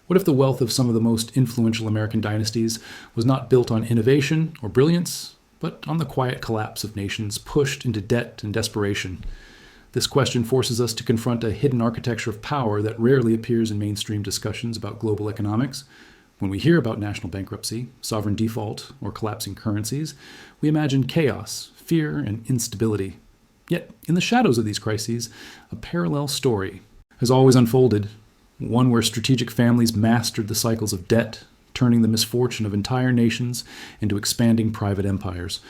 What if the wealth of some of the most influential American dynasties was not built on innovation or brilliance, but on the quiet collapse of nations pushed into debt and desperation? This question forces us to confront a hidden architecture of power that rarely appears in mainstream discussions about global economics. When we hear about national bankruptcy, sovereign default, or collapsing currencies, we imagine chaos, fear, and instability. Yet, in the shadows of these crises, a parallel story has always unfolded, one where strategic families mastered the cycles of debt, turning the misfortune of entire nations into expanding private empires.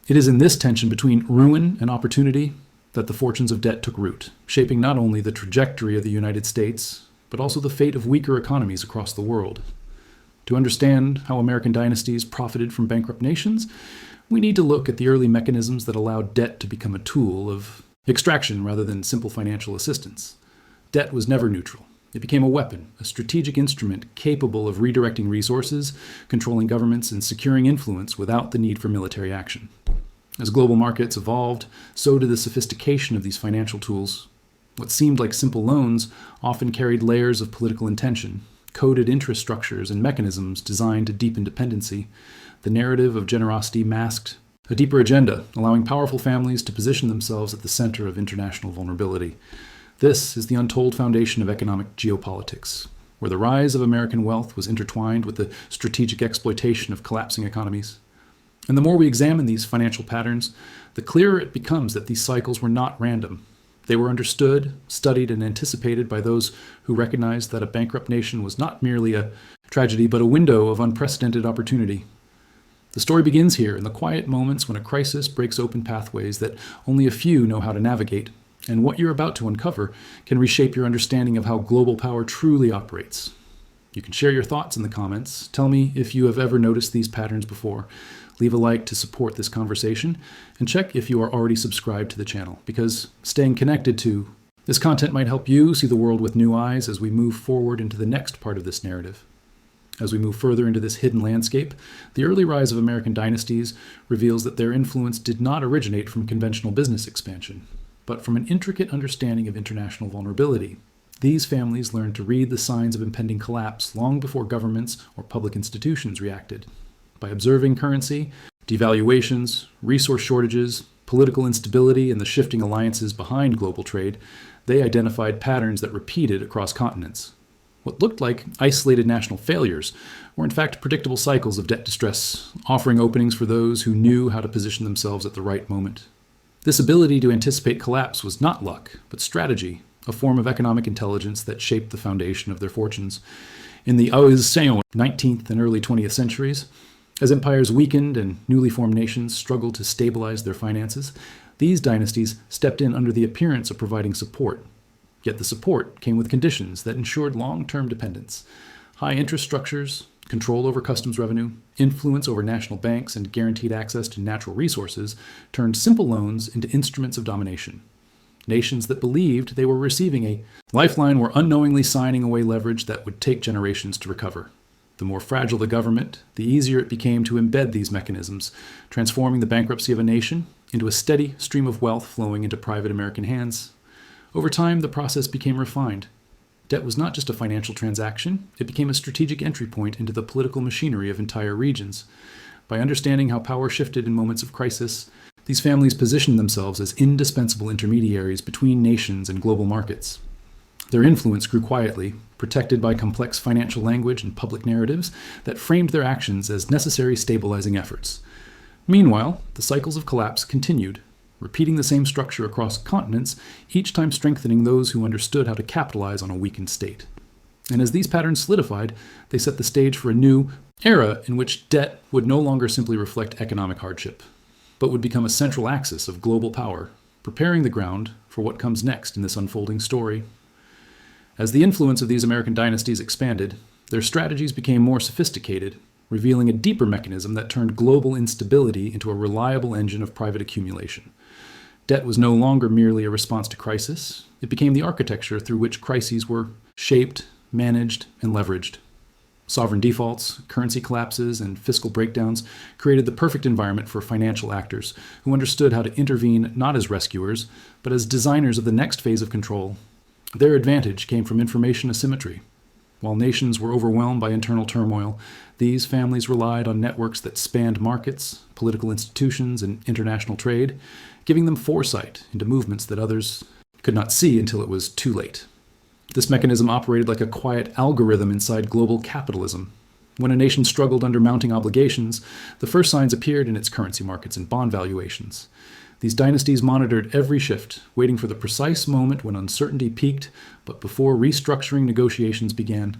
It is in this tension between ruin and opportunity that the fortunes of debt took root, shaping not only the trajectory of the United States, but also the fate of weaker economies across the world. To understand how American dynasties profited from bankrupt nations, we need to look at the early mechanisms that allowed debt to become a tool of extraction rather than simple financial assistance. Debt was never neutral. It became a weapon, a strategic instrument capable of redirecting resources, controlling governments, and securing influence without the need for military action. As global markets evolved, so did the sophistication of these financial tools. What seemed like simple loans often carried layers of political intention, coded interest structures and mechanisms designed to deepen dependency. The narrative of generosity masked a deeper agenda, allowing powerful families to position themselves at the center of international vulnerability. This is the untold foundation of economic geopolitics, where the rise of American wealth was intertwined with the strategic exploitation of collapsing economies. And the more we examine these financial patterns, the clearer it becomes that these cycles were not random. They were understood, studied, and anticipated by those who recognized that a bankrupt nation was not merely a tragedy, but a window of unprecedented opportunity. The story begins here in the quiet moments when a crisis breaks open pathways that only a few know how to navigate. And what you're about to uncover can reshape your understanding of how global power truly operates. You can share your thoughts in the comments. Tell me if you have ever noticed these patterns before. Leave a like to support this conversation, and check if you are already subscribed to the channel, because staying connected to this content might help you see the world with new eyes as we move forward into the next part of this narrative. As we move further into this hidden landscape, the early rise of American dynasties reveals that their influence did not originate from conventional business expansion, but from an intricate understanding of international vulnerability. These families learned to read the signs of impending collapse long before governments or public institutions reacted. By observing currency, devaluations, resource shortages, political instability, and the shifting alliances behind global trade, they identified patterns that repeated across continents. What looked like isolated national failures were in fact predictable cycles of debt distress, offering openings for those who knew how to position themselves at the right moment. This ability to anticipate collapse was not luck, but strategy, a form of economic intelligence that shaped the foundation of their fortunes. In the Odious 19th and early 20th centuries, as empires weakened and newly formed nations struggled to stabilize their finances, these dynasties stepped in under the appearance of providing support. Yet the support came with conditions that ensured long-term dependence. High interest structures, control over customs revenue, influence over national banks, and guaranteed access to natural resources turned simple loans into instruments of domination. Nations that believed they were receiving a lifeline were unknowingly signing away leverage that would take generations to recover. The more fragile the government, the easier it became to embed these mechanisms, transforming the bankruptcy of a nation into a steady stream of wealth flowing into private American hands. Over time, the process became refined. Debt was not just a financial transaction, it became a strategic entry point into the political machinery of entire regions. By understanding how power shifted in moments of crisis, these families positioned themselves as indispensable intermediaries between nations and global markets. Their influence grew quietly, protected by complex financial language and public narratives that framed their actions as necessary stabilizing efforts. Meanwhile, the cycles of collapse continued, repeating the same structure across continents, each time strengthening those who understood how to capitalize on a weakened state. And as these patterns solidified, they set the stage for a new era in which debt would no longer simply reflect economic hardship, but would become a central axis of global power, preparing the ground for what comes next in this unfolding story. As the influence of these American dynasties expanded, their strategies became more sophisticated, revealing a deeper mechanism that turned global instability into a reliable engine of private accumulation. Debt was no longer merely a response to crisis. It became the architecture through which crises were shaped, managed, and leveraged. Sovereign defaults, currency collapses, and fiscal breakdowns created the perfect environment for financial actors who understood how to intervene not as rescuers, but as designers of the next phase of control. Their advantage came from information asymmetry. While nations were overwhelmed by internal turmoil, these families relied on networks that spanned markets, political institutions, and international trade, giving them foresight into movements that others could not see until it was too late. This mechanism operated like a quiet algorithm inside global capitalism. When a nation struggled under mounting obligations, the first signs appeared in its currency markets and bond valuations. These dynasties monitored every shift, waiting for the precise moment when uncertainty peaked, but before restructuring negotiations began.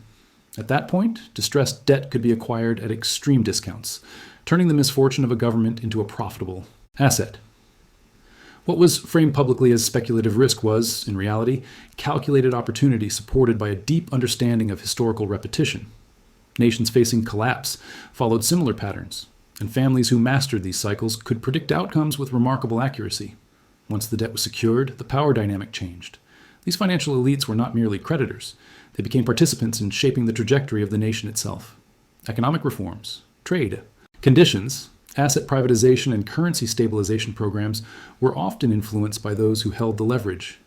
At that point, distressed debt could be acquired at extreme discounts, turning the misfortune of a government into a profitable asset. What was framed publicly as speculative risk was, in reality, calculated opportunity supported by a deep understanding of historical repetition. Nations facing collapse followed similar patterns, and families who mastered these cycles could predict outcomes with remarkable accuracy. Once the debt was secured, the power dynamic changed. These financial elites were not merely creditors. They became participants in shaping the trajectory of the nation itself. Economic reforms, trade, conditions, asset privatization, and currency stabilization programs were often influenced by those who held the leverage.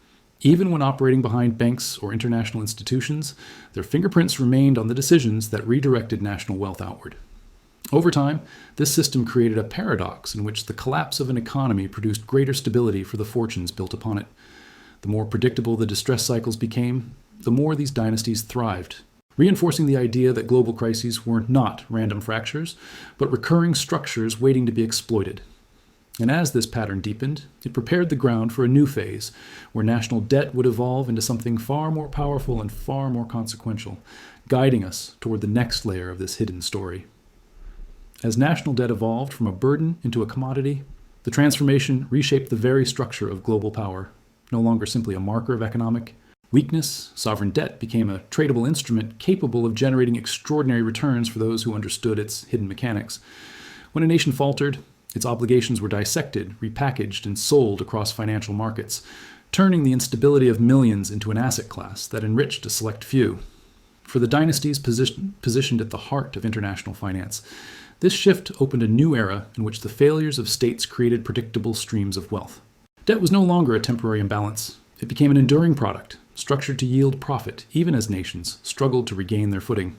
Even when operating behind banks or international institutions, their fingerprints remained on the decisions that redirected national wealth outward. Over time, this system created a paradox in which the collapse of an economy produced greater stability for the fortunes built upon it. The more predictable the distress cycles became, the more these dynasties thrived, reinforcing the idea that global crises were not random fractures, but recurring structures waiting to be exploited. And as this pattern deepened, it prepared the ground for a new phase, where national debt would evolve into something far more powerful and far more consequential, guiding us toward the next layer of this hidden story. As national debt evolved from a burden into a commodity, the transformation reshaped the very structure of global power. No longer simply a marker of economic weakness, sovereign debt became a tradable instrument capable of generating extraordinary returns for those who understood its hidden mechanics. When a nation faltered, its obligations were dissected, repackaged, and sold across financial markets, turning the instability of millions into an asset class that enriched a select few. For the dynasties positioned at the heart of international finance, this shift opened a new era in which the failures of states created predictable streams of wealth. Debt was no longer a temporary imbalance. It became an enduring product, structured to yield profit, even as nations struggled to regain their footing.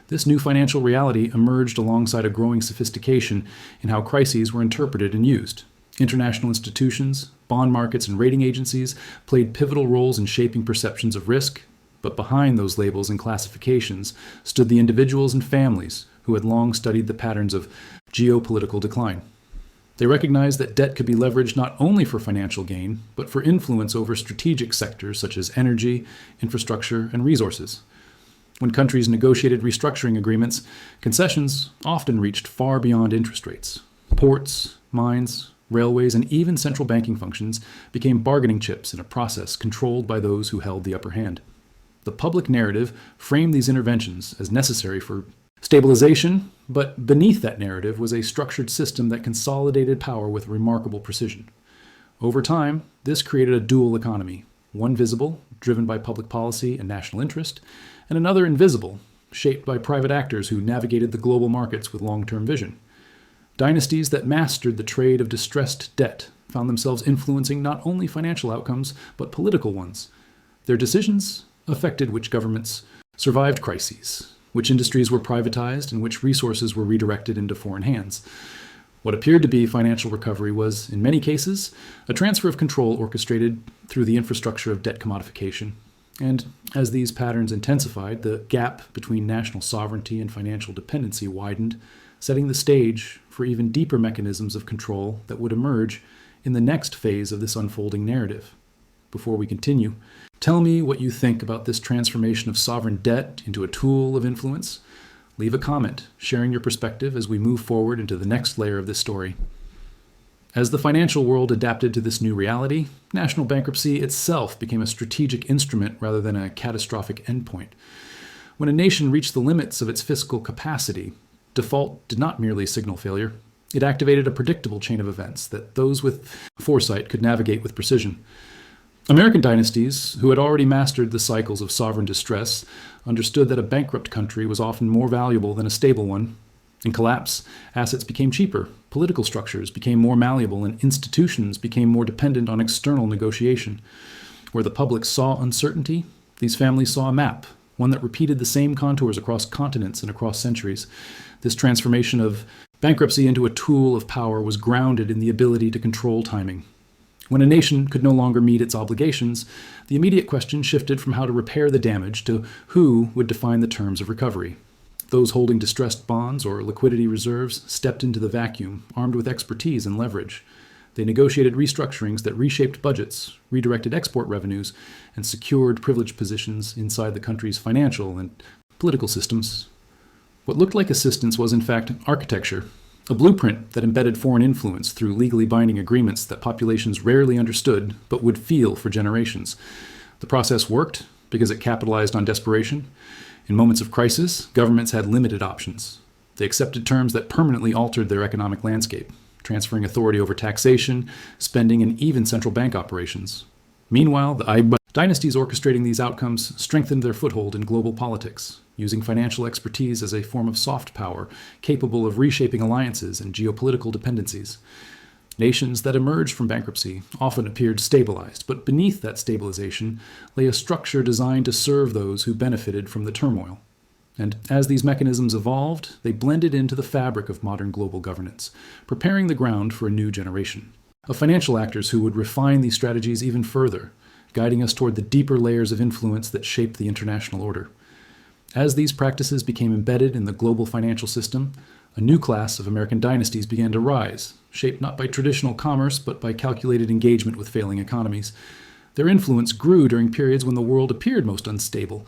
This new financial reality emerged alongside a growing sophistication in how crises were interpreted and used. International institutions, bond markets, and rating agencies played pivotal roles in shaping perceptions of risk, but behind those labels and classifications stood the individuals and families who had long studied the patterns of geopolitical decline. They recognized that debt could be leveraged not only for financial gain, but for influence over strategic sectors such as energy, infrastructure, and resources. When countries negotiated restructuring agreements, concessions often reached far beyond interest rates. Ports, mines, railways, and even central banking functions became bargaining chips in a process controlled by those who held the upper hand. The public narrative framed these interventions as necessary for stabilization, but beneath that narrative was a structured system that consolidated power with remarkable precision. Over time, this created a dual economy, one visible, driven by public policy and national interest, and another invisible, shaped by private actors who navigated the global markets with long-term vision. Dynasties that mastered the trade of distressed debt found themselves influencing not only financial outcomes, but political ones. Their decisions affected which governments survived crises, which industries were privatized, and which resources were redirected into foreign hands. What appeared to be financial recovery was, in many cases, a transfer of control orchestrated through the infrastructure of debt commodification. And as these patterns intensified, the gap between national sovereignty and financial dependency widened, setting the stage for even deeper mechanisms of control that would emerge in the next phase of this unfolding narrative. Before we continue, tell me what you think about this transformation of sovereign debt into a tool of influence. Leave a comment, sharing your perspective as we move forward into the next layer of this story. As the financial world adapted to this new reality, national bankruptcy itself became a strategic instrument rather than a catastrophic endpoint. When a nation reached the limits of its fiscal capacity, default did not merely signal failure. It activated a predictable chain of events that those with foresight could navigate with precision. American dynasties, who had already mastered the cycles of sovereign distress, understood that a bankrupt country was often more valuable than a stable one. In collapse, assets became cheaper, political structures became more malleable, and institutions became more dependent on external negotiation. Where the public saw uncertainty, these families saw a map, one that repeated the same contours across continents and across centuries. This transformation of bankruptcy into a tool of power was grounded in the ability to control timing. When a nation could no longer meet its obligations, the immediate question shifted from how to repair the damage to who would define the terms of recovery. Those holding distressed bonds or liquidity reserves stepped into the vacuum, armed with expertise and leverage. They negotiated restructurings that reshaped budgets, redirected export revenues, and secured privileged positions inside the country's financial and political systems. What looked like assistance was, in fact, architecture, a blueprint that embedded foreign influence through legally binding agreements that populations rarely understood but would feel for generations. The process worked because it capitalized on desperation. In moments of crisis, governments had limited options. They accepted terms that permanently altered their economic landscape, transferring authority over taxation, spending, and even central bank operations. Meanwhile, the dynasties orchestrating these outcomes strengthened their foothold in global politics, using financial expertise as a form of soft power capable of reshaping alliances and geopolitical dependencies. Nations that emerged from bankruptcy often appeared stabilized, but beneath that stabilization lay a structure designed to serve those who benefited from the turmoil. And as these mechanisms evolved, they blended into the fabric of modern global governance, preparing the ground for a new generation of financial actors who would refine these strategies even further, guiding us toward the deeper layers of influence that shape the international order. As these practices became embedded in the global financial system, a new class of American dynasties began to rise, shaped not by traditional commerce but by calculated engagement with failing economies. Their influence grew during periods when the world appeared most unstable.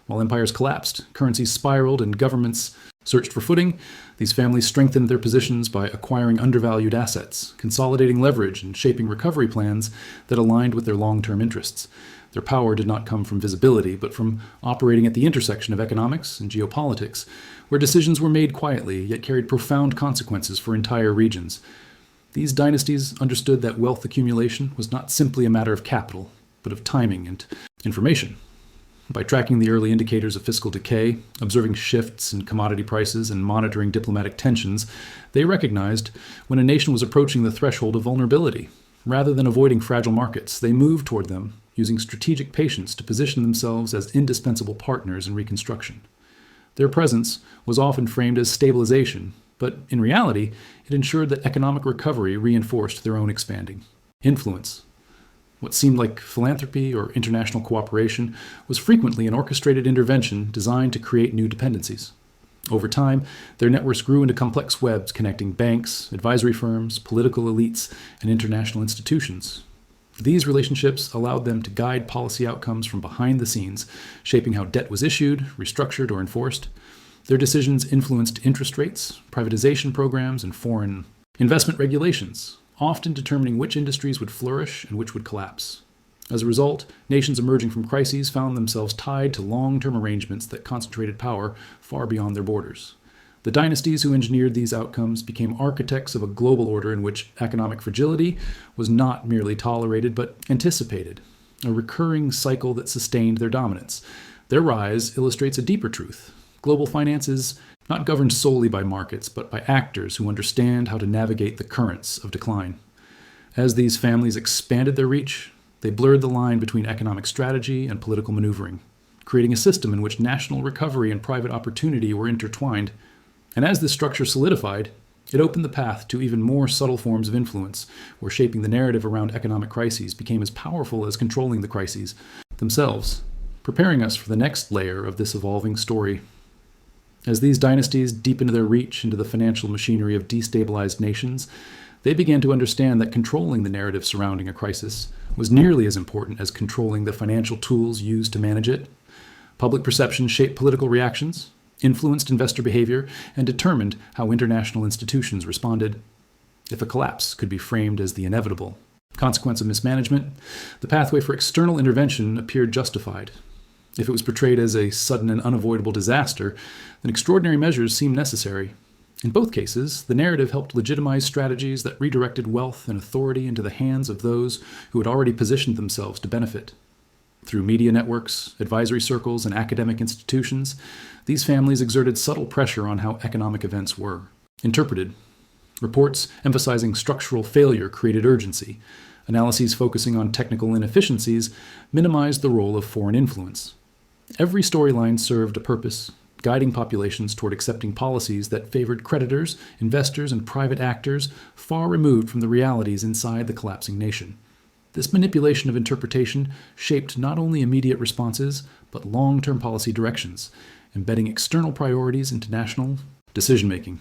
While empires collapsed, currencies spiraled, and governments searched for footing, these families strengthened their positions by acquiring undervalued assets, consolidating leverage, and shaping recovery plans that aligned with their long-term interests. Their power did not come from visibility, but from operating at the intersection of economics and geopolitics, where decisions were made quietly, yet carried profound consequences for entire regions. These dynasties understood that wealth accumulation was not simply a matter of capital, but of timing and information. By tracking the early indicators of fiscal decay, observing shifts in commodity prices, and monitoring diplomatic tensions, they recognized when a nation was approaching the threshold of vulnerability. Rather than avoiding fragile markets, they moved toward them, using strategic patience to position themselves as indispensable partners in reconstruction. Their presence was often framed as stabilization, but in reality, it ensured that economic recovery reinforced their own expanding influence. What seemed like philanthropy or international cooperation was frequently an orchestrated intervention designed to create new dependencies. Over time, their networks grew into complex webs connecting banks, advisory firms, political elites, and international institutions. These relationships allowed them to guide policy outcomes from behind the scenes, shaping how debt was issued, restructured, or enforced. Their decisions influenced interest rates, privatization programs, and foreign investment regulations, often determining which industries would flourish and which would collapse. As a result, nations emerging from crises found themselves tied to long-term arrangements that concentrated power far beyond their borders. The dynasties who engineered these outcomes became architects of a global order in which economic fragility was not merely tolerated but anticipated, a recurring cycle that sustained their dominance. Their rise illustrates a deeper truth. Global finance is not governed solely by markets, but by actors who understand how to navigate the currents of decline. As these families expanded their reach, they blurred the line between economic strategy and political maneuvering, creating a system in which national recovery and private opportunity were intertwined. And as this structure solidified, it opened the path to even more subtle forms of influence, where shaping the narrative around economic crises became as powerful as controlling the crises themselves, preparing us for the next layer of this evolving story. As these dynasties deepened their reach into the financial machinery of destabilized nations, they began to understand that controlling the narrative surrounding a crisis was nearly as important as controlling the financial tools used to manage it. Public perception shaped political reactions, influenced investor behavior, and determined how international institutions responded. If a collapse could be framed as the inevitable consequence of mismanagement, the pathway for external intervention appeared justified. If it was portrayed as a sudden and unavoidable disaster, then extraordinary measures seemed necessary. In both cases, the narrative helped legitimize strategies that redirected wealth and authority into the hands of those who had already positioned themselves to benefit. Through media networks, advisory circles, and academic institutions, these families exerted subtle pressure on how economic events were interpreted. Reports emphasizing structural failure created urgency. Analyses focusing on technical inefficiencies minimized the role of foreign influence. Every storyline served a purpose, guiding populations toward accepting policies that favored creditors, investors, and private actors far removed from the realities inside the collapsing nation. This manipulation of interpretation shaped not only immediate responses, but long-term policy directions, embedding external priorities into national decision-making.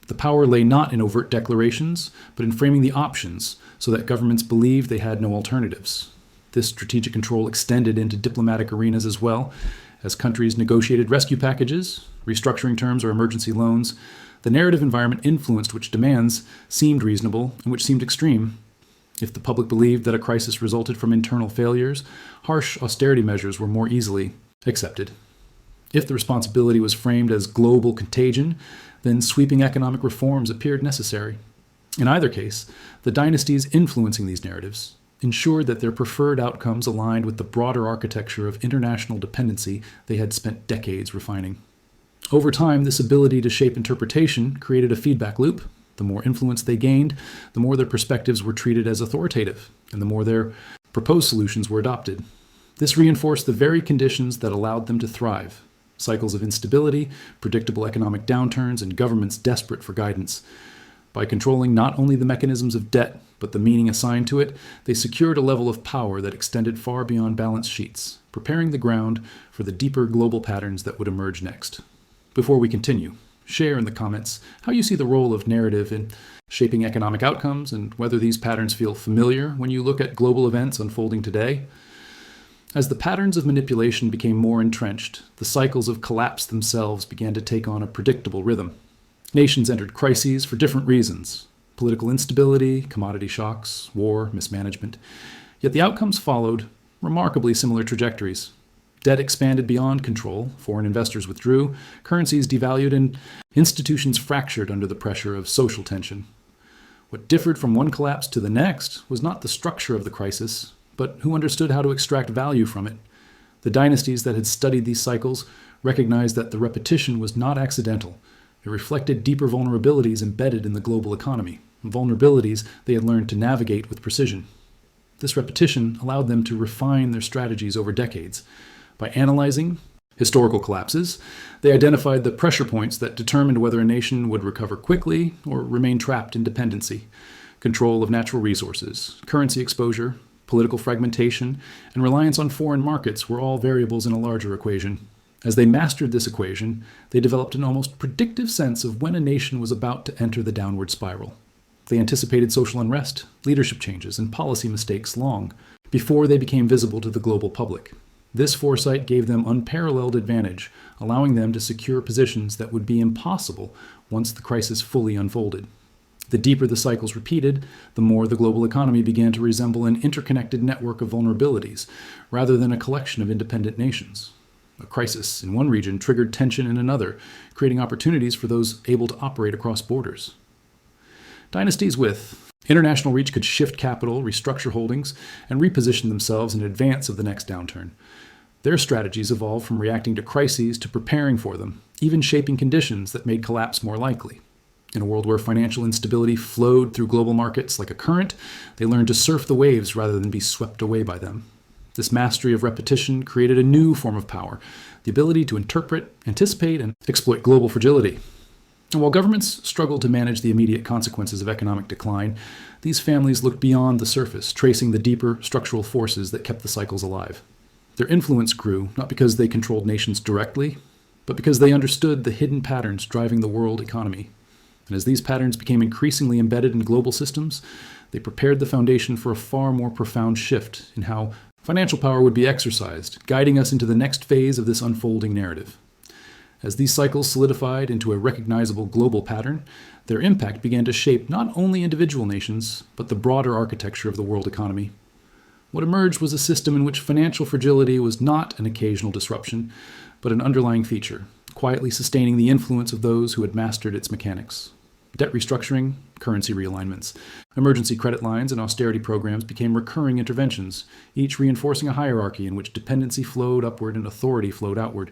The power lay not in overt declarations, but in framing the options so that governments believed they had no alternatives. This strategic control extended into diplomatic arenas as well. As countries negotiated rescue packages, restructuring terms, or emergency loans, the narrative environment influenced which demands seemed reasonable and which seemed extreme. If the public believed that a crisis resulted from internal failures, harsh austerity measures were more easily accepted. If the responsibility was framed as global contagion, then sweeping economic reforms appeared necessary. In either case, the dynasties influencing these narratives ensured that their preferred outcomes aligned with the broader architecture of international dependency they had spent decades refining. Over time, this ability to shape interpretation created a feedback loop. The more influence they gained, the more their perspectives were treated as authoritative, and the more their proposed solutions were adopted. This reinforced the very conditions that allowed them to thrive: cycles of instability, predictable economic downturns, and governments desperate for guidance. By controlling not only the mechanisms of debt, but the meaning assigned to it, they secured a level of power that extended far beyond balance sheets, preparing the ground for the deeper global patterns that would emerge next. Before we continue, share in the comments how you see the role of narrative in shaping economic outcomes and whether these patterns feel familiar when you look at global events unfolding today. As the patterns of manipulation became more entrenched, the cycles of collapse themselves began to take on a predictable rhythm. Nations entered crises for different reasons: political instability, commodity shocks, war, mismanagement. Yet the outcomes followed remarkably similar trajectories. Debt expanded beyond control, foreign investors withdrew, currencies devalued, and institutions fractured under the pressure of social tension. What differed from one collapse to the next was not the structure of the crisis, but who understood how to extract value from it. The dynasties that had studied these cycles recognized that the repetition was not accidental. It reflected deeper vulnerabilities embedded in the global economy, vulnerabilities they had learned to navigate with precision. This repetition allowed them to refine their strategies over decades. By analyzing historical collapses, they identified the pressure points that determined whether a nation would recover quickly or remain trapped in dependency. Control of natural resources, currency exposure, political fragmentation, and reliance on foreign markets were all variables in a larger equation. As they mastered this equation, they developed an almost predictive sense of when a nation was about to enter the downward spiral. They anticipated social unrest, leadership changes, and policy mistakes long before they became visible to the global public. This foresight gave them unparalleled advantage, allowing them to secure positions that would be impossible once the crisis fully unfolded. The deeper the cycles repeated, the more the global economy began to resemble an interconnected network of vulnerabilities, rather than a collection of independent nations. A crisis in one region triggered tension in another, creating opportunities for those able to operate across borders. Dynasties with international reach could shift capital, restructure holdings, and reposition themselves in advance of the next downturn. Their strategies evolved from reacting to crises to preparing for them, even shaping conditions that made collapse more likely. In a world where financial instability flowed through global markets like a current, they learned to surf the waves rather than be swept away by them. This mastery of repetition created a new form of power, the ability to interpret, anticipate, and exploit global fragility. And while governments struggled to manage the immediate consequences of economic decline, these families looked beyond the surface, tracing the deeper structural forces that kept the cycles alive. Their influence grew not because they controlled nations directly, but because they understood the hidden patterns driving the world economy. And as these patterns became increasingly embedded in global systems, they prepared the foundation for a far more profound shift in how financial power would be exercised, guiding us into the next phase of this unfolding narrative. As these cycles solidified into a recognizable global pattern, their impact began to shape not only individual nations, but the broader architecture of the world economy. What emerged was a system in which financial fragility was not an occasional disruption, but an underlying feature, quietly sustaining the influence of those who had mastered its mechanics. Debt restructuring, currency realignments, emergency credit lines, and austerity programs became recurring interventions, each reinforcing a hierarchy in which dependency flowed upward and authority flowed outward.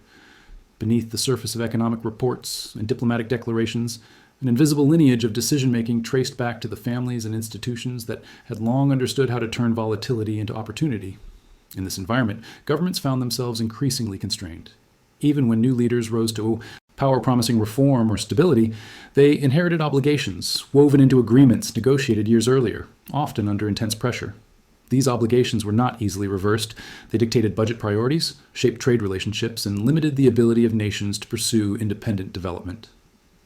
Beneath the surface of economic reports and diplomatic declarations, an invisible lineage of decision-making traced back to the families and institutions that had long understood how to turn volatility into opportunity. In this environment, governments found themselves increasingly constrained. Even when new leaders rose to power promising reform or stability, they inherited obligations woven into agreements negotiated years earlier, often under intense pressure. These obligations were not easily reversed. They dictated budget priorities, shaped trade relationships, and limited the ability of nations to pursue independent development.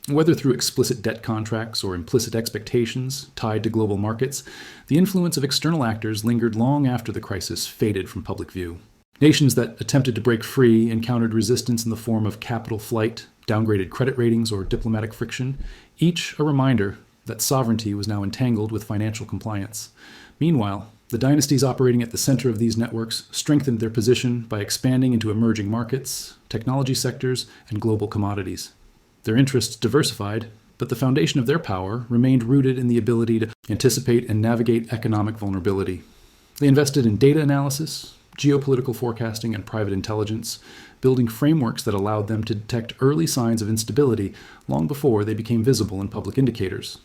Whether through explicit debt contracts or implicit expectations tied to global markets, the influence of external actors lingered long after the crisis faded from public view. Nations that attempted to break free encountered resistance in the form of capital flight, downgraded credit ratings, or diplomatic friction, each a reminder that sovereignty was now entangled with financial compliance. Meanwhile, the dynasties operating at the center of these networks strengthened their position by expanding into emerging markets, technology sectors, and global commodities. Their interests diversified, but the foundation of their power remained rooted in the ability to anticipate and navigate economic vulnerability. They invested in data analysis, geopolitical forecasting, and private intelligence, building frameworks that allowed them to detect early signs of instability long before they became visible in public indicators.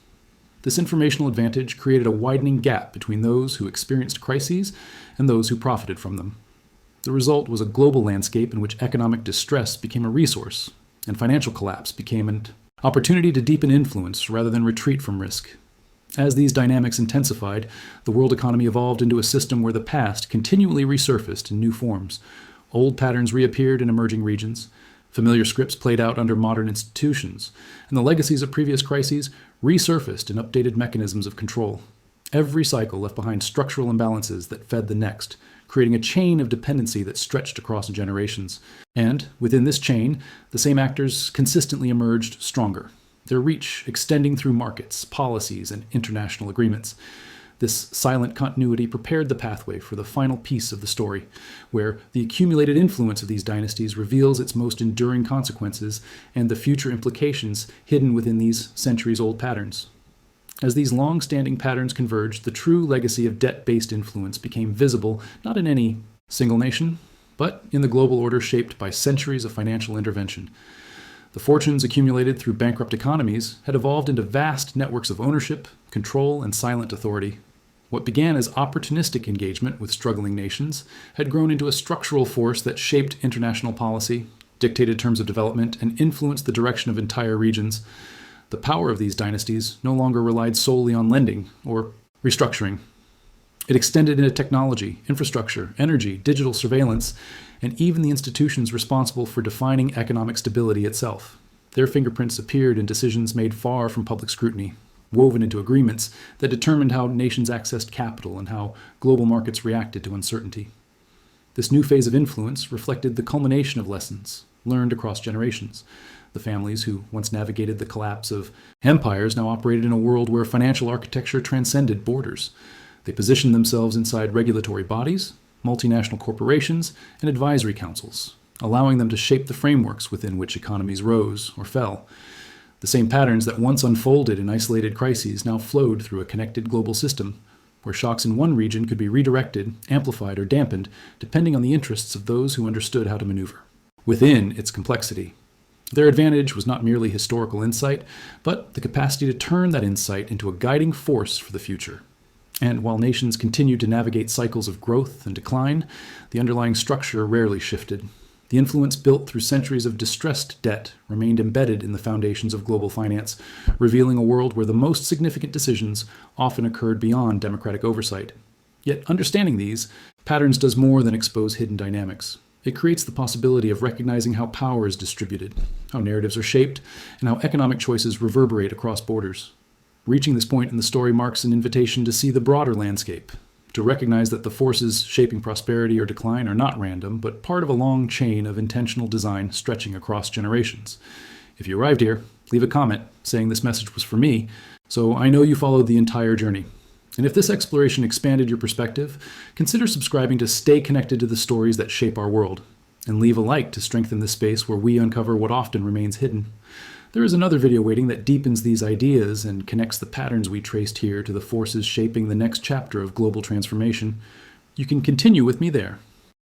This informational advantage created a widening gap between those who experienced crises and those who profited from them. The result was a global landscape in which economic distress became a resource, and financial collapse became an opportunity to deepen influence rather than retreat from risk. As these dynamics intensified, the world economy evolved into a system where the past continually resurfaced in new forms. Old patterns reappeared in emerging regions, familiar scripts played out under modern institutions, and the legacies of previous crises resurfaced in updated mechanisms of control. Every cycle left behind structural imbalances that fed the next, creating a chain of dependency that stretched across generations. And, within this chain, the same actors consistently emerged stronger, their reach extending through markets, policies, and international agreements. This silent continuity prepared the pathway for the final piece of the story, where the accumulated influence of these dynasties reveals its most enduring consequences and the future implications hidden within these centuries-old patterns. As these long-standing patterns converged, the true legacy of debt-based influence became visible not in any single nation, but in the global order shaped by centuries of financial intervention. The fortunes accumulated through bankrupt economies had evolved into vast networks of ownership, control, and silent authority. What began as opportunistic engagement with struggling nations had grown into a structural force that shaped international policy, dictated terms of development, and influenced the direction of entire regions. The power of these dynasties no longer relied solely on lending or restructuring. It extended into technology, infrastructure, energy, digital surveillance, and even the institutions responsible for defining economic stability itself. Their fingerprints appeared in decisions made far from public scrutiny, woven into agreements that determined how nations accessed capital and how global markets reacted to uncertainty. This new phase of influence reflected the culmination of lessons learned across generations. The families who once navigated the collapse of empires now operated in a world where financial architecture transcended borders. They positioned themselves inside regulatory bodies, multinational corporations, and advisory councils, allowing them to shape the frameworks within which economies rose or fell. The same patterns that once unfolded in isolated crises now flowed through a connected global system, where shocks in one region could be redirected, amplified, or dampened, depending on the interests of those who understood how to maneuver. Within its complexity, their advantage was not merely historical insight, but the capacity to turn that insight into a guiding force for the future. And while nations continued to navigate cycles of growth and decline, the underlying structure rarely shifted. The influence built through centuries of distressed debt remained embedded in the foundations of global finance, revealing a world where the most significant decisions often occurred beyond democratic oversight. Yet understanding these patterns does more than expose hidden dynamics. It creates the possibility of recognizing how power is distributed, how narratives are shaped, and how economic choices reverberate across borders. Reaching this point in the story marks an invitation to see the broader landscape, to recognize that the forces shaping prosperity or decline are not random, but part of a long chain of intentional design stretching across generations. If you arrived here, leave a comment saying this message was for me, so I know you followed the entire journey. And if this exploration expanded your perspective, consider subscribing to stay connected to the stories that shape our world, and leave a like to strengthen the space where we uncover what often remains hidden. There is another video waiting that deepens these ideas and connects the patterns we traced here to the forces shaping the next chapter of global transformation. You can continue with me there.